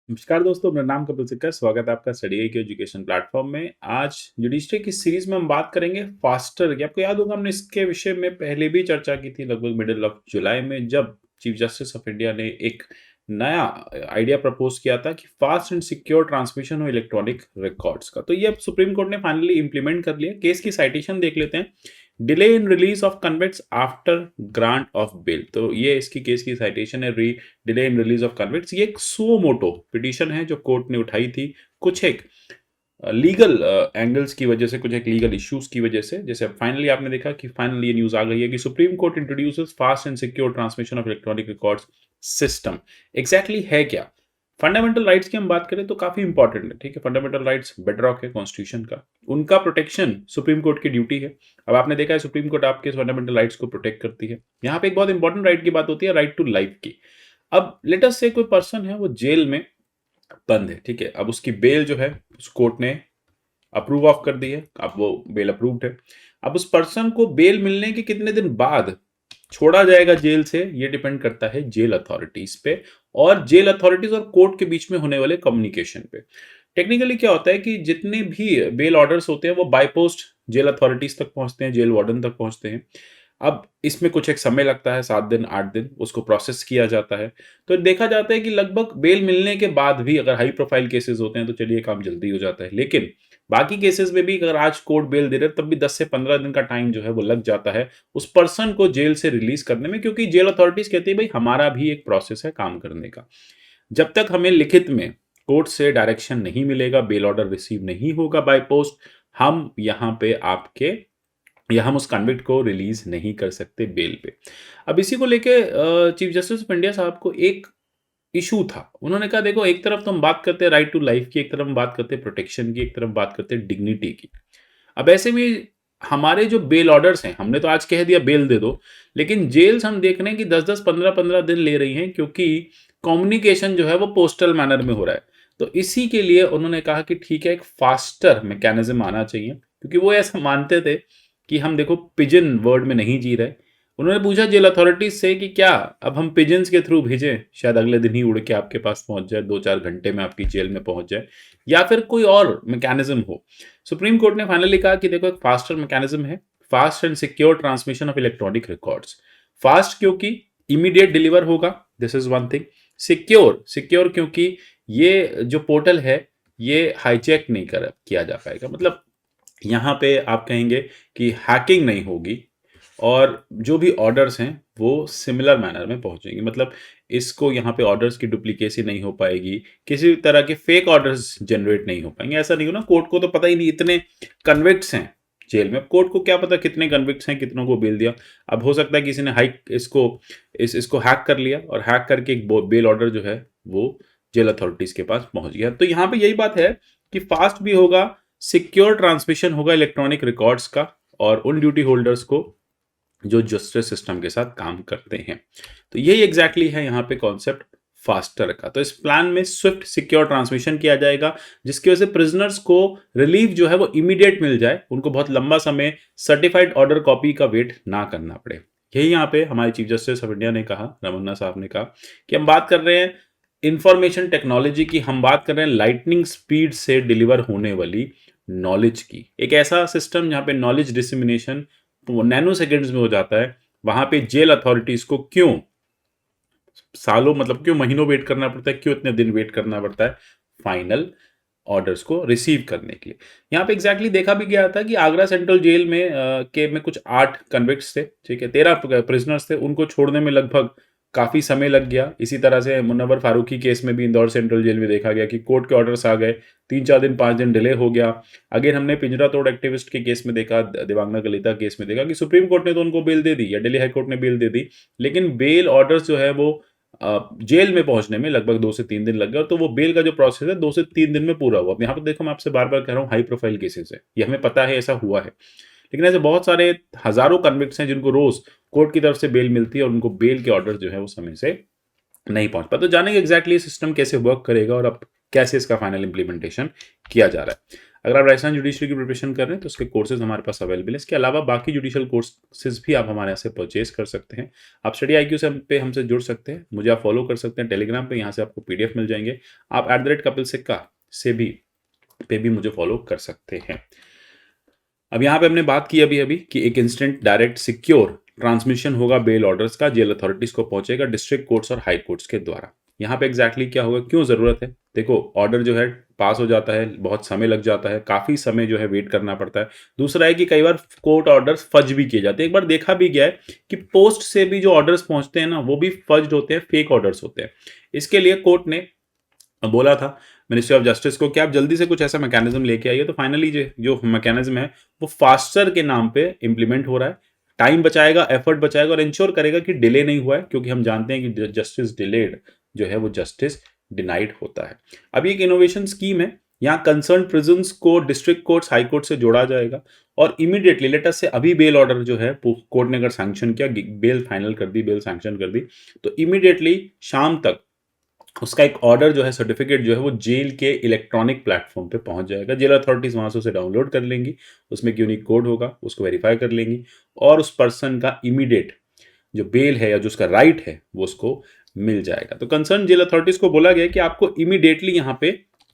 नमस्कार दोस्तों, मेरा नाम कपिल सिक्का है। स्वागत है आपका स्टडी आई के एजुकेशन प्लेटफॉर्म में। आज जुडिशरी की सीरीज में हम बात करेंगे फास्टर की। आपको याद होगा हमने इसके विषय में पहले भी चर्चा की थी, लगभग मिडिल ऑफ जुलाई में, जब चीफ जस्टिस ऑफ इंडिया ने एक नया आइडिया प्रपोज किया था कि fast and secure transmission of electronic records का। तो ये अब सुप्रीम कोर्ट ने फाइनली इंप्लीमेंट कर लिया। केस की साइटेशन देख लेते हैं। Delay in release of convicts after grant of bail. तो ये इसकी केस की साइटेशन है, delay in release of convicts. ये एक सुओ मोटो पिटीशन है जो कोर्ट ने उठाई थी कुछ एक लीगल एंगल्स की वजह से, कुछ एक लीगल इश्यूज की वजह से। जैसे फाइनली आपने देखा कि फाइनली ये न्यूज आ गई है कि supreme court introduces fast and secure transmission of electronic records system. Exactly है क्या? फंडामेंटल राइट्स की हम बात करें तो काफी इंपॉर्टेंट है, ठीक है। फंडामेंटल राइट्स बेडरॉक है कॉन्स्टिट्यूशन का, उनका प्रोटेक्शन सुप्रीम कोर्ट की ड्यूटी है। अब आपने देखा है सुप्रीम कोर्ट आपके फंडामेंटल राइट्स को प्रोटेक्ट करती है। यहाँ पे एक बहुत इंपॉर्टेंट राइट की बात होती है, राइट टू लाइफ की। अब लेट अस से कोई पर्सन है, वो जेल में बंद है, ठीक है। अब उसकी बेल जो है उस कोर्ट ने अप्रूव ऑफ कर दी है, अब वो बेल अप्रूव्ड है। अब उस पर्सन को बेल मिलने के कितने दिन बाद छोड़ा जाएगा जेल से, ये डिपेंड करता है जेल अथॉरिटीज पे और जेल अथॉरिटीज और कोर्ट के बीच में होने वाले कम्युनिकेशन पे। टेक्निकली क्या होता है कि जितने भी बेल ऑर्डर्स होते हैं वो बाय पोस्ट जेल अथॉरिटीज तक पहुंचते हैं, जेल वार्डन तक पहुंचते हैं। अब इसमें कुछ एक समय लगता है, 7 दिन 8 दिन उसको प्रोसेस किया जाता है। तो देखा जाता है कि लगभग बेल मिलने के बाद भी अगर हाई प्रोफाइल केसेस होते हैं तो चलिए काम जल्दी हो जाता है, लेकिन बाकी केसेस में भी अगर आज कोर्ट बेल दे रहे तब भी 10 से 15 दिन का टाइम जो है वो लग जाता है उस पर्सन को जेल से रिलीज करने में, क्योंकि जेल अथॉरिटीज कहती है भाई हमारा भी एक प्रोसेस है काम करने का। जब तक हमें लिखित में कोर्ट से डायरेक्शन नहीं मिलेगा, बेल ऑर्डर रिसीव नहीं होगा बाय पोस्ट, हम यहाँ पे आपके या हम उस कन्विक्ट को रिलीज नहीं कर सकते बेल पे। अब इसी को लेके चीफ जस्टिस ऑफ इंडिया साहब को एक इशू था। उन्होंने कहा देखो, एक तरफ तो हम बात करते हैं राइट टू लाइफ की, एक तरफ हम बात करते हैं प्रोटेक्शन की, एक तरफ बात करते हैं डिग्निटी की। अब ऐसे में हमारे जो बेल ऑर्डर्स हैं, हमने तो आज कह दिया बेल दे दो, लेकिन जेल्स हम देख रहे हैं कि 10-10 15-15 दिन ले रही हैं, क्योंकि कम्युनिकेशन जो है वो पोस्टल मैनर में हो रहा है। तो इसी के लिए उन्होंने कहा कि ठीक है, एक फास्टर मैकेनिज्म आना चाहिए, क्योंकि वो ऐसा मानते थे कि हम देखो पिजन वर्ड में नहीं जी रहे। उन्होंने पूछा जेल अथॉरिटीज से कि क्या अब हम पिजन्स के थ्रू भेजें, शायद अगले दिन ही उड़ के आपके पास पहुंच जाए, 2-4 घंटे में आपकी जेल में पहुंच जाए, या फिर कोई और मैकेनिज्म हो। सुप्रीम कोर्ट ने फाइनली कहा कि देखो, एक फास्टर मैकेनिज्म है, fast and secure transmission of electronic records. Fast क्योंकि इमीडिएट डिलीवर होगा, this is one thing. Secure, secure क्योंकि ये जो पोर्टल है ये हाईजैक नहीं किया जा पाएगा। मतलब यहाँ पे आप कहेंगे कि हैकिंग नहीं होगी और जो भी ऑर्डर्स हैं वो सिमिलर मैनर में पहुंचेंगे। मतलब इसको यहाँ पे ऑर्डर्स की डुप्लीकेसी नहीं हो पाएगी, किसी तरह के फेक ऑर्डर्स जनरेट नहीं हो पाएंगे। ऐसा नहीं हो ना, कोर्ट को तो पता ही नहीं इतने कन्विक्ट्स हैं जेल में, कोर्ट को क्या पता कितने कन्विक्ट्स हैं, कितनों को बेल दिया। अब हो सकता है किसी ने इसको हैक कर लिया और हैक करके एक बेल ऑर्डर जो है वो जेल अथॉरिटीज के पास पहुंच गया। तो यहाँ पे यही बात है कि फास्ट भी होगा, सिक्योर ट्रांसमिशन होगा इलेक्ट्रॉनिक रिकॉर्ड्स का, और उन ड्यूटी होल्डर्स को जो जस्टिस सिस्टम के साथ काम करते हैं। तो यही एग्जैक्टली है यहाँ पे कॉन्सेप्ट फास्टर का। तो इस प्लान में स्विफ्ट सिक्योर ट्रांसमिशन किया जाएगा, जिसकी वजह से प्रिजनर्स को रिलीफ जो है वो इमीडिएट मिल जाए, उनको बहुत लंबा समय सर्टिफाइड ऑर्डर कॉपी का वेट ना करना पड़े। यही यहाँ पे हमारे चीफ जस्टिस ऑफ इंडिया ने कहा, रमन्ना साहब ने कहा कि हम बात कर रहे हैं इंफॉर्मेशन टेक्नोलॉजी की, हम बात कर रहे हैं लाइटनिंग स्पीड से डिलीवर होने वाली नॉलेज की। एक ऐसा सिस्टम जहां पे नॉलेज डिसमिनेशन नैनो सेकेंड्स में हो जाता है। वहां पे जेल अथॉरिटीज को क्यों सालों, मतलब क्यों महीनों वेट करना पड़ता है, क्यों इतने दिन वेट करना पड़ता है फाइनल ऑर्डर्स को रिसीव करने के लिए। यहाँ पे एग्जैक्टली देखा भी गया था कि आगरा सेंट्रल जेल में कुछ 8 कन्विक्ट्स थे, ठीक है, 13 प्रिजनर्स थे, उनको छोड़ने में लगभग काफी समय लग गया। इसी तरह से मुनव्वर फारूकी केस में भी इंदौर सेंट्रल जेल में देखा गया कि कोर्ट के ऑर्डर्स आ गए, 3-4 दिन 5 दिन डिले हो गया। अगेन हमने पिंजरा तोड़ एक्टिविस्ट के केस में देखा, देवांगना कलिता केस में देखा कि सुप्रीम कोर्ट ने तो उनको बेल दे दी या दिल्ली हाईकोर्ट ने बेल दे दी, लेकिन बेल ऑर्डर्स जो है वो जेल में पहुंचने में लगभग 2 से 3 दिन लग गया। तो वो बेल का जो प्रोसेस है 2 से 3 दिन में पूरा हुआ। यहाँ पर देखो, मैं आपसे बार बार कह रहा हूँ हाई प्रोफाइल केसेस है, ये हमें पता है ऐसा हुआ है, लेकिन ऐसे बहुत सारे हजारों कन्विक्ट्स हैं जिनको रोज कोर्ट की तरफ से बेल मिलती है और उनको बेल के ऑर्डर जो है वो समय से नहीं पहुंच पाते। तो जानेंगे एग्जैक्टली सिस्टम कैसे वर्क करेगा और अब कैसे इसका फाइनल इंप्लीमेंटेशन किया जा रहा है। अगर आप राजस्थान जुडिशरी की प्रिपरेशन कर रहे हैं तो उसके कोर्सेज हमारे पास अवेलेबल है। इसके अलावा बाकी जुडिशियल कोर्सेज भी आप हमारे यहाँ से परचेज कर सकते हैं। आप स्टडी IQ से पे हमसे जुड़ सकते हैं, मुझे आप फॉलो कर सकते हैं टेलीग्राम पे, यहाँ से आपको PDF मिल जाएंगे। आप @कपिल सिक्का से भी मुझे फॉलो कर सकते हैं। अब यहाँ पे हमने बात की अभी अभी कि एक इंस्टेंट डायरेक्ट सिक्योर ट्रांसमिशन होगा बेल ऑर्डर्स का, जेल अथॉरिटीज को पहुंचेगा डिस्ट्रिक्ट कोर्ट्स और हाई कोर्ट्स के द्वारा। यहाँ पे एग्जैक्टली क्या होगा, क्यों जरूरत है? देखो, ऑर्डर जो है पास हो जाता है, बहुत समय लग जाता है, काफी समय जो है वेट करना पड़ता है। दूसरा है कि कई बार कोर्ट ऑर्डर्स फज भी किए जाते हैं। एक बार देखा भी गया है कि पोस्ट से भी जो ऑर्डर्स पहुंचते हैं ना, वो भी फज्ड होते हैं, फेक ऑर्डर्स होते हैं। इसके लिए कोर्ट ने बोला था मिनिस्ट्री ऑफ जस्टिस को कि आप जल्दी से कुछ ऐसा मैकेनिज्म लेके आइए। तो फाइनली जो मैकेनिज्म है वो फास्टर के नाम पे इंप्लीमेंट हो रहा है। टाइम बचाएगा, एफर्ट बचाएगा और इंश्योर करेगा कि डिले नहीं हुआ है, क्योंकि हम जानते हैं कि जस्टिस डिलेड जो है वो जस्टिस डिनाइड होता है। अब एक इनोवेशन स्कीम है, यहाँ कंसर्न प्रिजन्स को डिस्ट्रिक्ट कोर्ट्स, हाई कोर्ट से जोड़ा जाएगा और इमीडिएटली लेटेस्ट से अभी बेल ऑर्डर जो है कोर्ट ने अगर सैंक्शन किया, बेल फाइनल कर दी, बेल सैंक्शन कर दी, तो इमीडिएटली शाम तक उसका एक ऑर्डर जो है, सर्टिफिकेट जो है वो जेल के इलेक्ट्रॉनिक प्लेटफॉर्म पे पहुंच जाएगा। जेल अथॉरिटीज वहां से उसे डाउनलोड कर लेंगी, उसमें एक यूनिक कोड होगा, उसको वेरीफाई कर लेंगी और उस पर्सन का इमीडिएट जो बेल है या जो उसका राइट है वो उसको मिल जाएगा। तो कंसर्न जेल अथॉरिटीज को बोला गया कि आपको इमीडिएटली यहाँ पे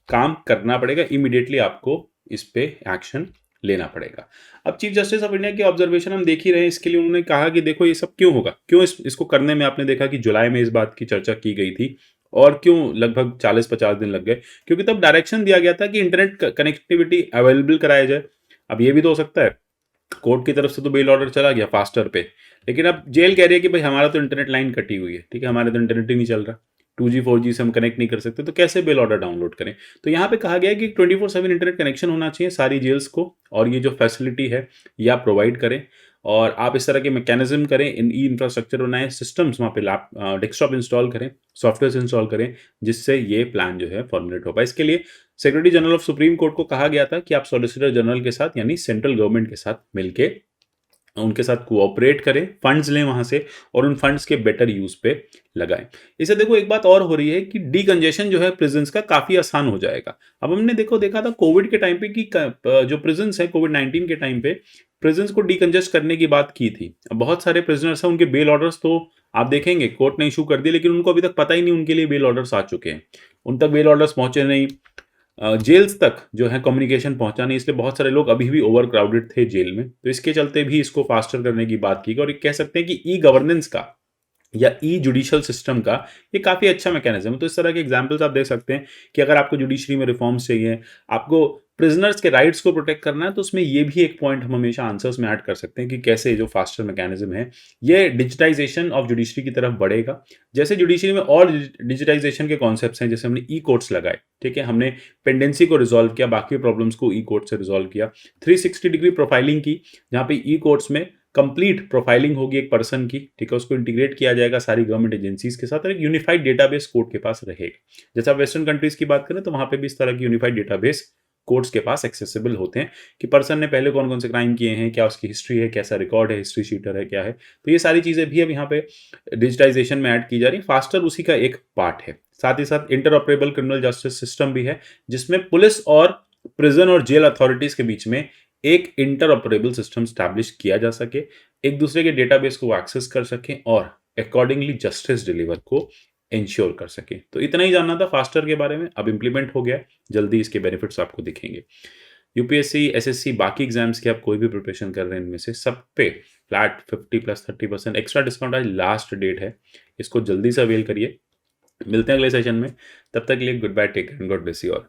काम करना पड़ेगा, इमीडिएटली आपको इस पे एक्शन लेना पड़ेगा। अब चीफ जस्टिस ऑफ इंडिया की ऑब्जर्वेशन हम देख ही रहे हैं, इसके लिए उन्होंने कहा कि देखो ये सब क्यों होगा, क्यों इसको करने में आपने देखा कि जुलाई में इस बात की चर्चा की गई थी और क्यों लगभग 40-50 दिन लग गए, क्योंकि तब डायरेक्शन दिया गया था कि इंटरनेट कनेक्टिविटी अवेलेबल कराया जाए। अब ये भी तो हो सकता है, कोर्ट की तरफ से तो बेल ऑर्डर चला गया फास्टर पे, लेकिन अब जेल कह रही है कि भाई हमारा तो इंटरनेट लाइन कटी हुई है, ठीक है, हमारे तो इंटरनेट ही नहीं चल रहा, 2G 4G से हम कनेक्ट नहीं कर सकते, तो कैसे बेल ऑर्डर डाउनलोड करें? तो यहाँ पे कहा गया है कि 24/7 इंटरनेट कनेक्शन होना चाहिए सारी जेल्स को, और ये जो फैसिलिटी है ये आप प्रोवाइड करें और आप इस तरह के मैकेनिज्म करें, इन इंफ्रास्ट्रक्चर बनाएं, सिस्टम्स वहाँ पे डेस्कटॉप इंस्टॉल करें, सॉफ्टवेयर इंस्टॉल करें, जिससे ये प्लान जो है फॉर्मुलेट हो पाए। इसके लिए secretary general of supreme court को कहा गया था कि आप सॉलिसिटर जनरल के साथ यानी सेंट्रल गवर्नमेंट के साथ मिलके उनके साथ कोऑपरेट करें, फंड्स लें वहां से और उन फंड्स के बेटर यूज पे लगाएं। इससे देखो एक बात और हो रही है कि डीकंजेशन जो है प्रिजन्स का काफी आसान हो जाएगा। अब हमने देखा था कोविड के टाइम पे कि जो प्रिजन्स है कोविड-19 के टाइम पे प्रिजन्स को डीकंजेस्ट करने की बात की थी। अब बहुत सारे प्रिजनर्स हैं, उनके बेल ऑर्डर्स तो आप देखेंगे कोर्ट ने इशू कर दिए, लेकिन उनको अभी तक पता ही नहीं उनके लिए बेल ऑर्डर्स आ चुके हैं, उन तक बेल ऑर्डर्स पहुंचे नहीं, जेल्स तक जो है कम्युनिकेशन पहुंचा नहीं, इसलिए बहुत सारे लोग अभी भी ओवर क्राउडेड थे जेल में। तो इसके चलते भी इसको फास्टर करने की बात की गई और कह सकते हैं कि ई गवर्नेंस का या ई जुडिशियल सिस्टम का ये काफी अच्छा मैकेनिज्म है। तो इस तरह के एग्जांपल्स आप देख सकते हैं कि अगर आपको जुडिशरी में रिफॉर्म्स चाहिए, आपको प्रिजनर्स के राइट्स को प्रोटेक्ट करना है, तो उसमें ये भी एक पॉइंट हम हमेशा आंसर्स में ऐड कर सकते हैं कि कैसे जो फास्टर मैकेनिज्म है ये डिजिटाइजेशन ऑफ जुडिशरी की तरफ बढ़ेगा। जैसे जुडिशरी में और डिजिटाइजेशन के कॉन्सेप्ट्स हैं, जैसे हमने ई कोर्ट्स लगाए, ठीक है, हमने पेंडेंसी को रिजॉल्व किया, बाकी प्रॉब्लम्स को ई कोर्ट से रिजॉल्व किया, 360 डिग्री प्रोफाइलिंग की, जहां पे ई कोर्ट्स में कंप्लीट प्रोफाइलिंग होगी एक पर्सन की, ठीक है, उसको इंटीग्रेट किया जाएगा सारी गवर्नमेंट एजेंसीज के साथ और एक यूनिफाइड डेटाबेस कोर्ट के पास रहेगा। जैसे आप वेस्टर्न कंट्रीज की बात करें तो वहां पे भी इस तरह की यूनिफाइड डेटाबेस कोर्ट्स के पास एक्सेसिबल होते हैं कि पर्सन ने पहले कौन कौन से क्राइम किए हैं, क्या उसकी हिस्ट्री है, कैसा रिकॉर्ड है, हिस्ट्री शीटर है, क्या है। तो ये सारी चीजें भी अब यहाँ पे डिजिटाइजेशन में ऐड की जा रही है। फास्टर उसी का एक पार्ट है। साथ ही साथ इंटरऑपरेबल क्रिमिनल जस्टिस सिस्टम भी है, जिसमें पुलिस और प्रिजन और जेल अथॉरिटीज के बीच में एक इंटरऑपरेबल सिस्टम स्टैब्लिश किया जा सके, एक दूसरे के डेटाबेस को एक्सेस कर सकें और अकॉर्डिंगली जस्टिस डिलीवर को इंश्योर कर सके। तो इतना ही जानना था फास्टर के बारे में, अब इंप्लीमेंट हो गया, जल्दी इसके बेनिफिट्स आपको दिखेंगे। यूपीएससी, एसएससी, बाकी एग्जाम्स की आप कोई भी प्रिपरेशन कर रहे हैं, इनमें से सब पे फ्लैट 50+30% एक्स्ट्रा डिस्काउंट आज लास्ट डेट है, इसको जल्दी से अवेल करिए। मिलते हैं अगले सेशन में, तब तक के लिए goodbye, take care and God bless you all.